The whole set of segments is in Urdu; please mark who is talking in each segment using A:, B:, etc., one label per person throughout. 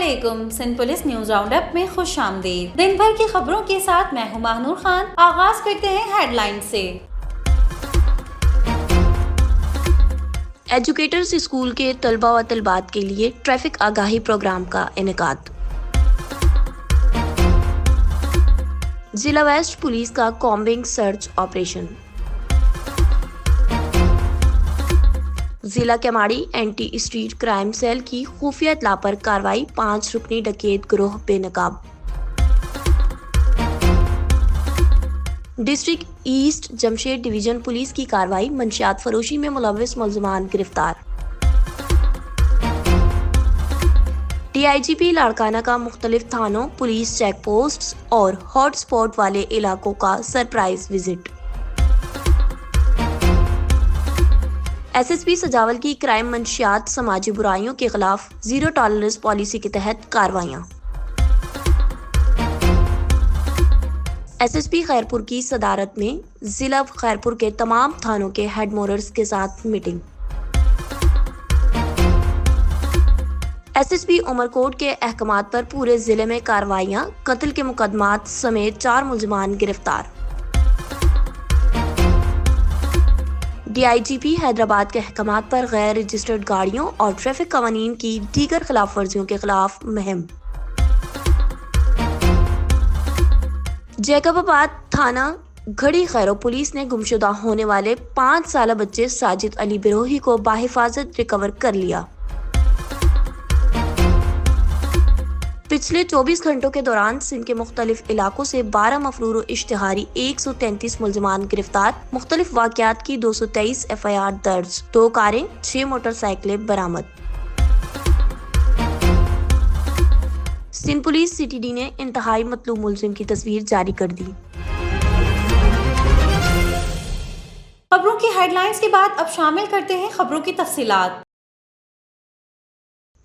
A: علیکم، Sindh police news round up میں خوش آمدید۔ دن بھر کی خبروں کے ساتھ میں ہوں ماہنور خان۔ آغاز کرتے ہیں ہیڈ لائن سے۔
B: ایجوکیٹرز اسکول کے طلباء و طالبات کے لیے ٹریفک آگاہی پروگرام کا انعقاد۔ ضلع ویسٹ پولیس کا کامبنگ سرچ آپریشن۔ ضلع Keamari anti street crime cell کی خفیہ اطلاع پر کارروائی، 5 رکنی ڈکیت گروہ بے نقاب۔ District east Jamshed division police کی کارروائی، منشیات فروشی میں ملوث ملزمان گرفتار۔ ڈی آئی جی پی لاڑکانہ کا مختلف تھانوں، پولیس چیک پوسٹس اور ہاٹ اسپاٹ والے علاقوں کا سرپرائز وزٹ۔ ایس ایس پی سجاول کی کرائم، منشیات، سماجی برائیوں کے خلاف زیرو ٹالرنس پالیسی کے تحت کارروائیاں۔ ایس ایس پی خیرپور کی صدارت میں ضلع خیرپور کے تمام تھانوں کے ہیڈ موررز کے ساتھ میٹنگ۔ ایس ایس پی عمرکوٹ کے احکامات پر پورے ضلع میں کارروائیاں، قتل کے مقدمات سمیت 4 ملزمان گرفتار۔ ڈی آئی جی پی حیدرآباد کے احکامات پر غیر رجسٹرڈ گاڑیوں اور ٹریفک قوانین کی دیگر خلاف ورزیوں کے خلاف مہم۔ جیکب آباد تھانہ گھڑی خیرو پولیس نے گمشدہ ہونے والے 5 سالہ بچے ساجد علی بروہی کو بحفاظت ریکور کر لیا۔ پچھلے 24 گھنٹوں کے دوران سندھ کے مختلف علاقوں سے 12 مفرور و اشتہاری 133 ملزمان گرفتار، مختلف واقعات کی 223 ایف آئی آر درج، 2 کاریں، 6 موٹر سائیکلیں برآمد۔ Sindh police C T D نے انتہائی مطلوب ملزم کی تصویر جاری کر دی۔
A: خبروں کی ہیڈ لائنز کے بعد اب شامل کرتے ہیں خبروں کی تفصیلات۔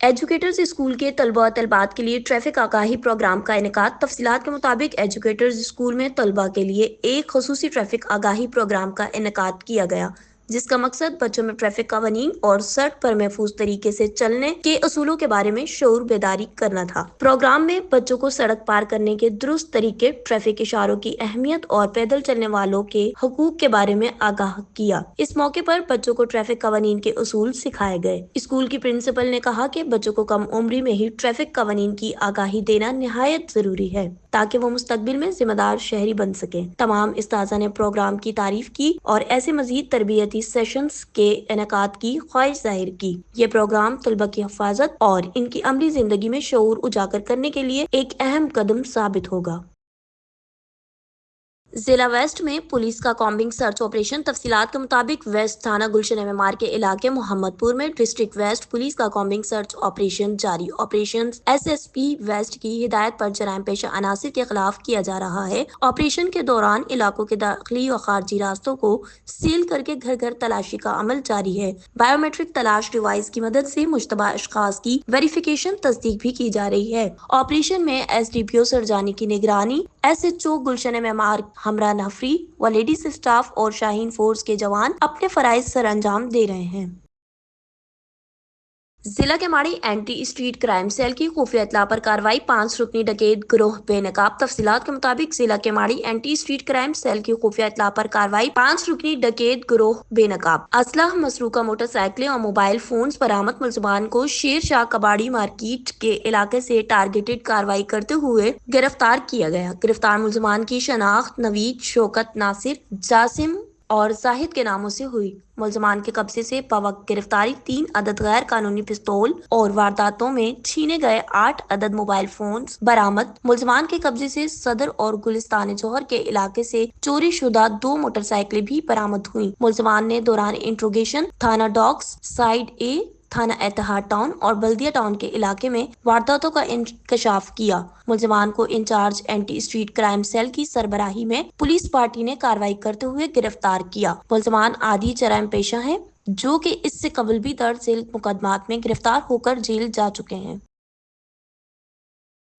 B: ایجوکیٹرز اسکول کے طلباء و طالبات کے لیے ٹریفک آگاہی پروگرام کا انعقاد۔ تفصیلات کے مطابق ایجوکیٹرز اسکول میں طلباء کے لیے ایک خصوصی ٹریفک آگاہی پروگرام کا انعقاد کیا گیا، جس کا مقصد بچوں میں ٹریفک قوانین اور سڑک پر محفوظ طریقے سے چلنے کے اصولوں کے بارے میں شعور بیداری کرنا تھا۔ پروگرام میں بچوں کو سڑک پار کرنے کے درست طریقے، ٹریفک اشاروں کی اہمیت اور پیدل چلنے والوں کے حقوق کے بارے میں آگاہ کیا۔ اس موقع پر بچوں کو ٹریفک قوانین کے اصول سکھائے گئے۔ اسکول کی پرنسپل نے کہا کہ بچوں کو کم عمری میں ہی ٹریفک قوانین کی آگاہی دینا نہایت ضروری ہے تاکہ وہ مستقبل میں ذمہ دار شہری بن سکیں۔ تمام اساتذہ نے پروگرام کی تعریف کی اور ایسے مزید تربیتی سیشنز کے انعقاد کی خواہش ظاہر کی۔ یہ پروگرام طلباء کی حفاظت اور ان کی عملی زندگی میں شعور اجاگر کرنے کے لیے ایک اہم قدم ثابت ہوگا۔ ضلع ویسٹ میں پولیس کا کامبنگ سرچ آپریشن۔ تفصیلات کے مطابق ویسٹ تھانہ گلشن معمار کے علاقے محمد پور میں ڈسٹرکٹ ویسٹ پولیس کا کامبنگ سرچ آپریشن جاری۔ Operation S S P west کی ہدایت پر جرائم پیشہ عناصر کے خلاف کیا جا رہا ہے۔ آپریشن کے دوران علاقوں کے داخلی و خارجی راستوں کو سیل کر کے گھر گھر تلاشی کا عمل جاری ہے۔ بائیو میٹرک تلاش ڈیوائس کی مدد سے مشتبہ اشخاص کی ویریفیکیشن تصدیق بھی کی جا رہی ہے۔ آپریشن میں ایس ڈی پی او سرجانی کی نگرانی، ایس ایچ او گلشن معمار ہمراہ نفری و لیڈیز اسٹاف اور شاہین فورس کے جوان اپنے فرائض سر انجام دے رہے ہیں۔ ضلع Keamari anti street crime cell کی خفیہ اطلاع پر کارروائی، 5 رکنی ڈکیت گروہ بے نقاب۔ تفصیلات کے مطابق ضلع Keamari anti street crime cell کی خفیہ اطلاع پر کارروائی، 5 رکنی ڈکیت گروہ بے نقاب۔ اسلحہ، مسروقہ موٹر سائیکلیں اور موبائل فونز برآمد۔ ملزمان کو شیر شاہ کباڑی مارکیٹ کے علاقے سے ٹارگیٹڈ کارروائی کرتے ہوئے گرفتار کیا گیا۔ گرفتار ملزمان کی شناخت نوید، شوکت، ناصر، جاسم اور زاہد کے ناموں سے ہوئی۔ ملزمان کے قبضے سے بوقت گرفتاری 3 عدد غیر قانونی پستول اور وارداتوں میں چھینے گئے 8 عدد موبائل فونز برآمد۔ ملزمان کے قبضے سے صدر اور گلستان جوہر کے علاقے سے چوری شدہ 2 موٹر سائیکلیں بھی برآمد ہوئیں۔ ملزمان نے دوران انٹروگیشن تھانہ ڈاکس، سائیڈ اے، تھانہ اتحاد ٹاؤن اور بلدیہ ٹاؤن کے علاقے میں وارداتوں کا انکشاف کیا۔ ملزمان کو incharge anti street crime cell کی سربراہی میں پولیس پارٹی نے کارروائی کرتے ہوئے گرفتار کیا۔ ملزمان عادی جرائم پیشہ ہیں جو کہ اس سے قبل بھی درج ذیل مقدمات میں گرفتار ہو کر جیل جا چکے ہیں۔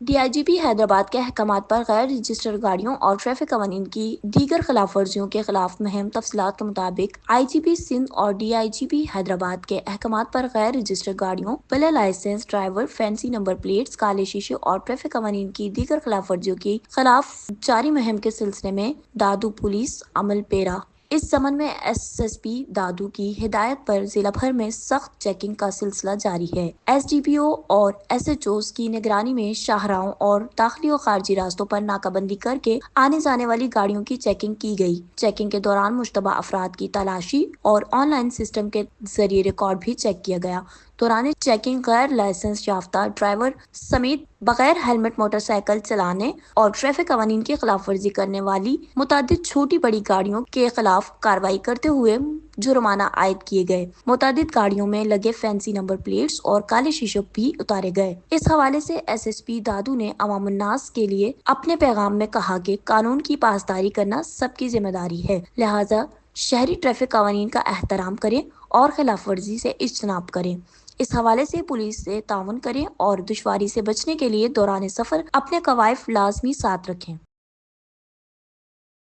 B: DIGP حیدرآباد کے احکامات پر غیر رجسٹرڈ گاڑیوں اور ٹریفک قوانین کی دیگر خلاف ورزیوں کے خلاف مہم تفصیلات کے مطابق IGP سندھ اور DIGP حیدرآباد کے احکامات پر غیر رجسٹرڈ گاڑیوں بلا licence driver fancy number plates کالے شیشے اور ٹریفک قوانین کی دیگر خلاف ورزیوں کے خلاف جاری مہم کے سلسلے میں دادو پولیس عمل پیرا اس ضمن میں SSP دادو کی ہدایت پر ضلع بھر میں سخت چیکنگ کا سلسلہ جاری ہے۔ SDPO اور SHOs کی نگرانی میں شاہراہوں اور داخلی و خارجی راستوں پر ناکہ بندی کر کے آنے جانے والی گاڑیوں کی چیکنگ کی گئی۔ چیکنگ کے دوران مشتبہ افراد کی تلاشی اور آن لائن سسٹم کے ذریعے ریکارڈ بھی چیک کیا گیا۔ دوران چیکنگ غیر لائسنس یافتہ ڈرائیور سمیت بغیر ہیلمٹ موٹر سائیکل چلانے اور ٹریفک قوانین کی خلاف ورزی کرنے والی متعدد چھوٹی بڑی گاڑیوں کے خلاف کارروائی کرتے ہوئے جرمانہ عائد کیے گئے۔ متعدد گاڑیوں میں لگے فینسی نمبر پلیٹس اور کالے شیشے بھی اتارے گئے۔ اس حوالے سے SSP دادو نے عوام الناس کے لیے اپنے پیغام میں کہا کہ قانون کی پاسداری کرنا سب کی ذمہ داری ہے، لہٰذا شہری ٹریفک قوانین کا احترام کریں اور خلاف ورزی سے اجتناب کریں۔ اس حوالے سے پولیس سے تعاون کریں اور دشواری سے بچنے کے لیے دوران سفر اپنے قوائف لازمی ساتھ رکھیں۔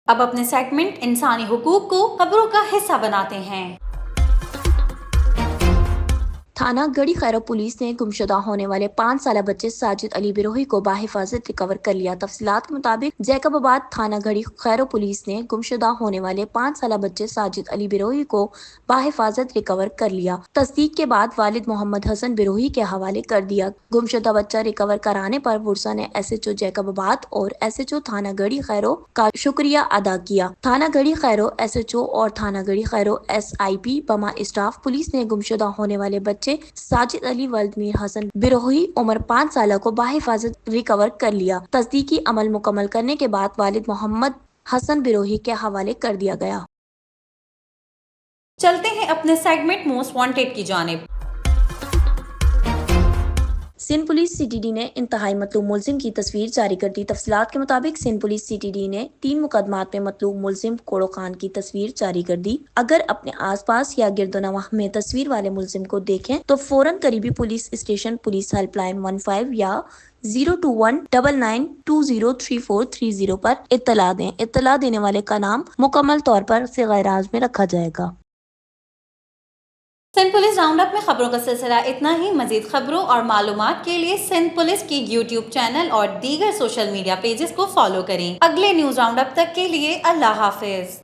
A: اب اپنے سیگمنٹ انسانی حقوق کو خبروں کا حصہ بناتے ہیں۔
B: تھانہ گڑھی خیرو پولیس نے گمشدہ ہونے والے 5 سالہ بچے ساجد علی بروہی کو بحفاظت ریکور کر لیا۔ تفصیلات کے مطابق جیکب آباد تھانہ گڑھی خیرو پولیس نے گمشدہ ہونے والے 5 سالہ بچے ساجد علی بروہی کو بحفاظت ریکور کر لیا۔ تصدیق کے بعد والد محمد حسن بروہی کے حوالے کر دیا۔ گمشدہ بچہ ریکور کرانے پر ورثا نے SHO جیکب آباد اور SHO تھانہ گڑھی خیرو کا شکریہ ادا کیا۔ تھانہ گڑھی خیرو SHO اور تھانہ گڑھی خیرو SIP بما اسٹاف پولیس نے گمشدہ ہونے والے بچے ساجد علی ولد میر حسن بروہی عمر 5 سالہ کو بحفاظت ریکور کر لیا۔ تصدیقی عمل مکمل کرنے کے بعد والد محمد حسن بروہی کے حوالے کر دیا گیا۔
A: چلتے ہیں اپنے سیگمنٹ موسٹ وانٹیڈ کی جانب۔
B: سندھ پولیس CTD نے انتہائی مطلوب ملزم کی تصویر جاری کر دی۔ تفصیلات کے مطابق سندھ پولیس CTD نے 3 مقدمات میں مطلوب ملزم کوڑو خان کی تصویر جاری کر دی۔ اگر اپنے آس پاس یا گرد و نواح میں تصویر والے ملزم کو دیکھیں تو فوراً قریبی police station police help line 15 یا 02199203430 پر اطلاع دیں۔ اطلاع دینے والے کا نام مکمل طور پر صیغہ راز میں رکھا جائے گا۔
A: سندھ پولیس راؤنڈ اپ میں خبروں کا سلسلہ اتنا ہی۔ مزید خبروں اور معلومات کے لیے سندھ پولیس کی YouTube چینل اور دیگر سوشل میڈیا پیجز کو فالو کریں۔ اگلے نیوز راؤنڈ اپ تک کے لیے اللہ حافظ۔